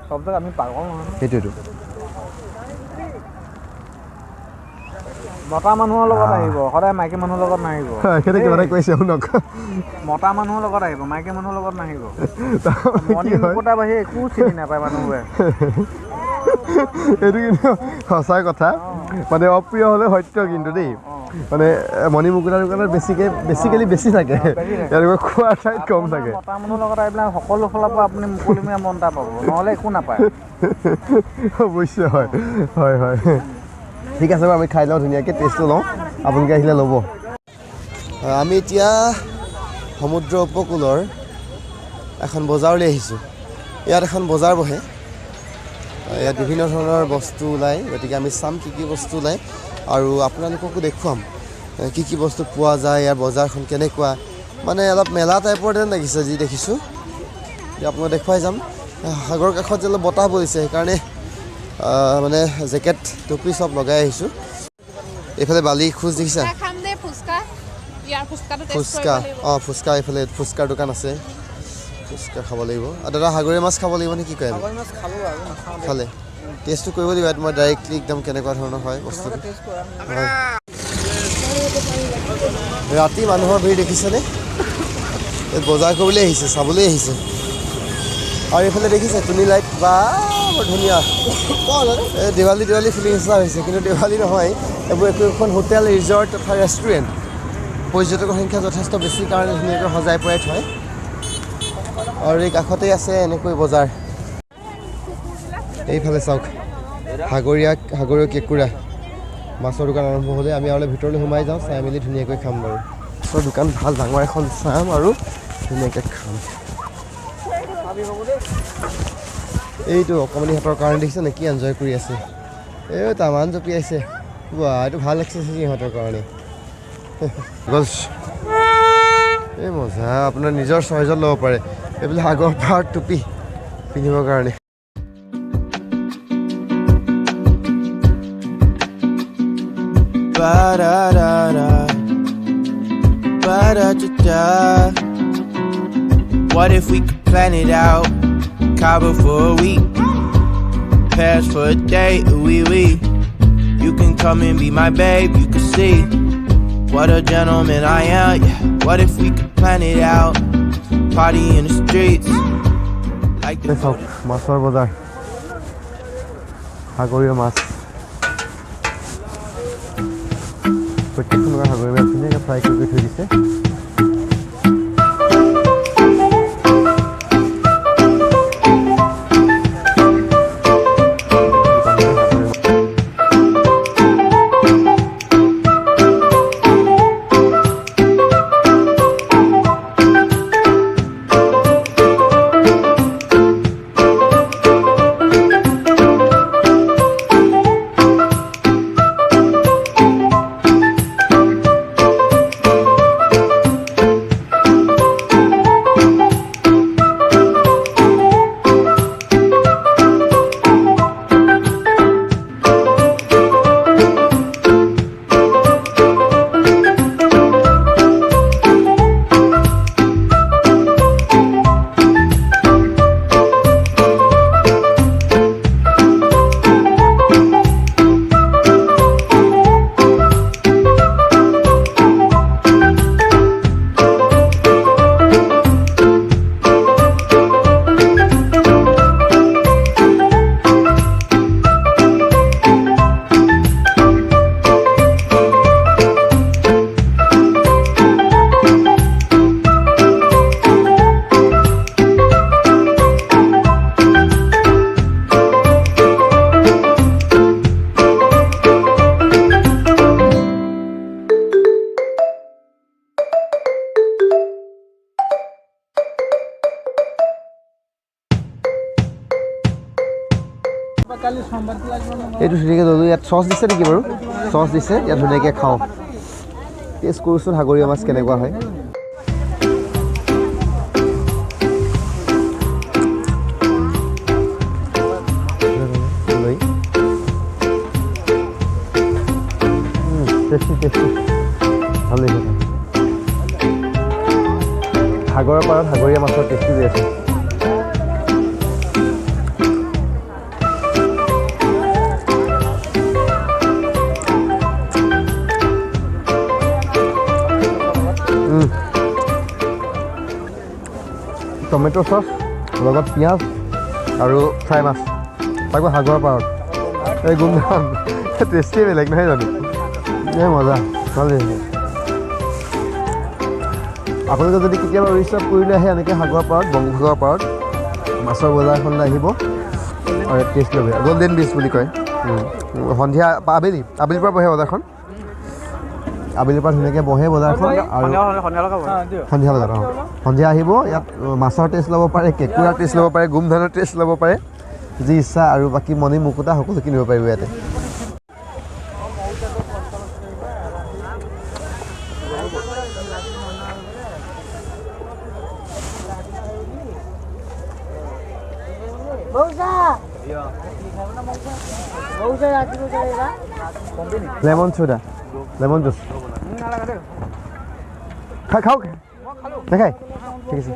সব জায়গা আমি পাগল নহয় সেইটোৱেতো মতা মানুহৰ লগত আহিব সদায় মাইকী মানুহৰ লগত নাহিব সেইটো কিবা এটা কৈছে শুনক মতা মানুহৰ লগত আহিব মাইকী মানুহৰ লগত নাহিব মণি মুকুতা বাহিৰে একো চিনি নাপায় মানুহবোৰে এইটো কিন্তু সঁচা কথা মানে অপ্ৰিয় হ'লে সত্য কিন্তু দেই মানে মণি মুকুতাৰ দোকানত বেছিকেলি বেছি থাকে তেওঁলোকৰ খোৱাৰ ঠাইত কম থাকে মতা মানুহৰ লগত আহি পেলাই সকলো ফালৰ পৰা আপুনি মুকলিমূৰীয়া মন এটা পাব নহ'লে একো নাপায় অৱশ্যে হয় হয় হয় ঠিক আছে বাৰু আমি খাই লওঁ ধুনীয়াকৈ টেষ্টটো লওঁ আপোনালোকে আহিলে ল'ব আমি এতিয়া সমুদ্ৰ উপকূলৰ এখন বজাৰলৈ আহিছোঁ ইয়াত এখন বজাৰ বহে ইয়াত বিভিন্ন ধৰণৰ বস্তু ওলায় গতিকে আমি চাম কি কি বস্তু ওলায় আৰু আপোনালোককো দেখুৱাম কি কি বস্তু পোৱা যায় ইয়াৰ বজাৰখন কেনেকুৱা মানে অলপ মেলা টাইপৰ যেন লাগিছে যি দেখিছোঁ আপোনাক দেখুৱাই যাম সাগৰ কাষত যে অলপ বতাহ বলিছে সেইকাৰণে মানে জেকেট টুপি চব লগাই আহিছোঁ এইফালে বালি খোজ দেখিছা ফুচকা অঁ ফুচকা এইফালে ফুচকাৰ দোকান আছে ফুচকা খাব লাগিব আৰু দাদা সাগৰীয় মাছ খাব লাগিব নে কি কয় খালে টেষ্টটো কৰিব লাগিব মই ডাইৰেক্টলি একদম কেনেকুৱা ধৰণৰ হয় বস্তুটো ৰাতি মানুহৰ ভিৰ দেখিছেনে বজাৰ কৰিবলৈ আহিছে চাবলৈ আহিছে আৰু এইফালে দেখিছে টুনি লাইট বা বৰ ধুনীয়া এই দেৱালী ফিলিং নিচিনা হৈছে কিন্তু দেৱালী নহয় এইবোৰ একোখন হোটেল ৰিজৰ্ট তথা ৰেষ্টুৰেণ্ট পৰ্যটকৰ সংখ্যা যথেষ্ট বেছি কাৰণে ধুনীয়াকৈ সজাই পৰাই থয় আৰু এই কাষতেই আছে এনেকৈ বজাৰ এইফালে চাওক সাগৰীয় কেঁকুৰা মাছৰ দোকান আৰম্ভ হ'লে আমি আৰু ভিতৰলৈ সোমাই যাওঁ চাই মেলি ধুনীয়াকৈ খাম বাৰু মাছৰ দোকান ভাল ডাঙৰ এখন চাম আৰু ধুনীয়াকৈ খাম এইটো অকণমানি হাতৰ কাৰণে দেখিছে নে কি এনজয় কৰি আছে এই তামান জঁপিয়াইছে বা এইটো ভাল এক্সাৰচাইজ সিহঁতৰ কাৰণে গছ এই মজা আপোনাৰ নিজৰ চইজত ল'ব পাৰে এইবিলাক আগৰ পাৰ টুপি পিন্ধিবৰ কাৰণে What if we could plan it out? Cabo for a week, Paris for a day, oui. You can come and be my babe, you can see what a gentleman I am, yeah. What if we could plan it out? Party in the streets like the মাছৰ বজাৰ সাগৰীয় মাছ প্ৰত্যেকখন সাগৰীয় মাছ ধুনীয়াকৈ fry কৰি থৈ দিছে এইটো ধুনীয়াকৈ ল'লোঁ ইয়াত চচ দিছে নেকি বাৰু চচ দিছে ইয়াত ধুনীয়াকৈ খাওঁ টেষ্ট কৰোঁচোন সাগৰীয় মাছ কেনেকুৱা হয় ভাল লাগিছে সাগৰৰ পাৰত সাগৰীয়া মাছৰ টেষ্টি হৈ আছে টমেটো চচ লগত পিঁয়াজ আৰু ফ্ৰাই মাছ তাকো সাগৰৰ পাৰত এই গোমধান টেষ্টিয়ে বেলেগ নহয় জানো এই মজা ভাল লাগিছে আপোনালোকে যদি কেতিয়াবা উৰিষ্যাত পুৰীলৈ আহে এনেকৈ সাগৰৰ পাৰত বংগোপসাগৰৰ পাৰত মাছৰ বজাৰখনলৈ আহিব আৰু টেষ্ট ল'ব গল্ডেন বিচ বুলি কয় সন্ধিয়া আবেলিৰ পৰা বহে বজাৰখন আবেলিৰ পৰা ধুনীয়াকৈ বহে বজাৰখন আৰু সন্ধিয়া বজাত সন্ধিয়া আহিব ইয়াত মাছৰ টেষ্ট ল'ব পাৰে কেঁকুৰাৰ টেষ্ট ল'ব পাৰে গোমধানৰ টেষ্ট ল'ব পাৰে যি ইচ্ছা আৰু বাকী মণি মুকুতা সকলো কিনিব পাৰিব ইয়াতে লেমন সোডা লেমন জুচ খাওক দেখাই ঠিক আছে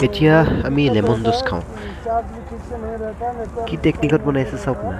এতিয়া আমি লেমন জুচ খাওঁ কি টেকনিকত বনাইছে চাওক না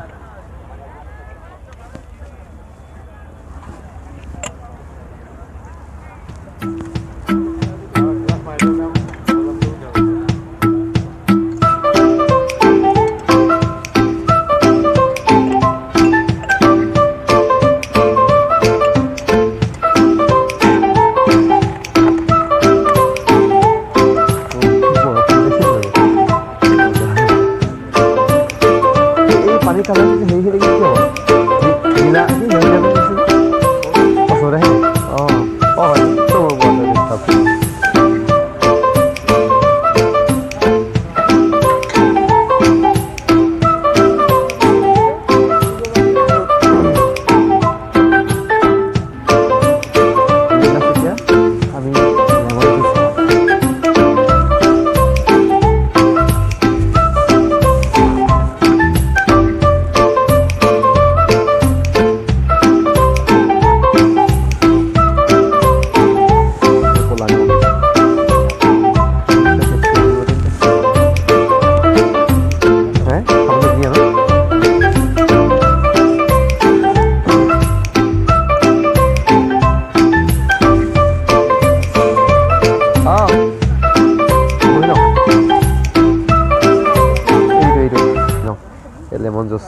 লেমন জুচ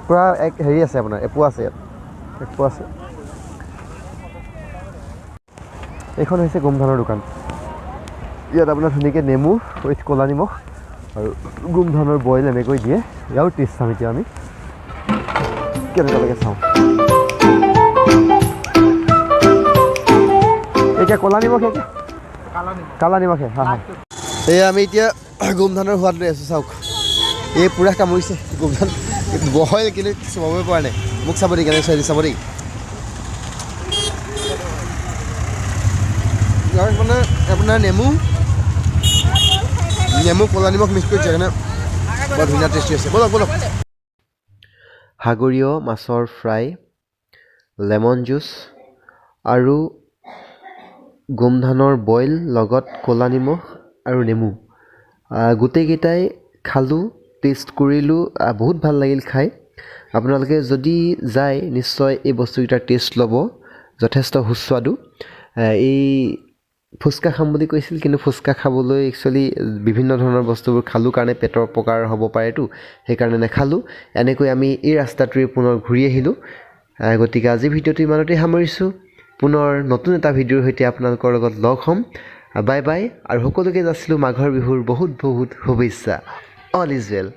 পূৰা এক হেৰি আছে আপোনাৰ এপোৱা আছে ইয়াত এপোৱা আছে এইখন হৈছে গোমধানৰ দোকান ইয়াত আপোনাৰ ধুনীয়াকৈ নেমু উইথ ক'লা নিমখ আৰু গোমধানৰ বইল এনেকৈ দিয়ে ইয়াৰো টেষ্ট চাম এতিয়া আমি কেনেকুৱা লাগে চাওঁ এতিয়া ক'লা নিমখে কালা নিমখে হা হা এই আমি এতিয়া গোমধানৰ সোৱাদ লৈ আছোঁ চাওক এই পূৰা কামুৰিছে গোমধান বহল কিন্তু চুবাবই পৰা নাই মোক চাব দেই কেনেকৈ চাব দেই ইয়াৰ মানে আপোনাৰ নেমু ক'লা নিমখ মিক্স কৰিছে কাৰণে বৰ ধুনীয়া টেষ্টি হৈছে বলক সাগৰীয় মাছৰ ফ্ৰাই লেমন জুচ আৰু গোমধানৰ বইল লগত ক'লা নিমখ আৰু নেমু গোটেইকেইটাই খালোঁ টেষ্ট কৰিলোঁ বহুত ভাল লাগিল খাই আপোনালোকে যদি যায় নিশ্চয় এই বস্তুকেইটাৰ টেষ্ট ল'ব যথেষ্ট সুস্বাদু এই ফুচকা খাম বুলি কৈছিল কিন্তু ফুচকা খাবলৈ একচুৱেলি বিভিন্ন ধৰণৰ বস্তুবোৰ খালোঁ কাৰণে পেটৰ অপকাৰ হ'ব পাৰেতো সেইকাৰণে নাখালোঁ এনেকৈ আমি এই ৰাস্তাটোৰে পুনৰ ঘূৰি আহিলোঁ গতিকে আজি ভিডিঅ'টো ইমানতে সামৰিছোঁ পুনৰ নতুন এটা ভিডিঅ'ৰ সৈতে আপোনালোকৰ লগত লগ হ'ম বাই বাই আৰু সকলোকে যাচিলোঁ মাঘৰ বিহুৰ বহুত বহুত শুভেচ্ছা অল ইজ ৱেল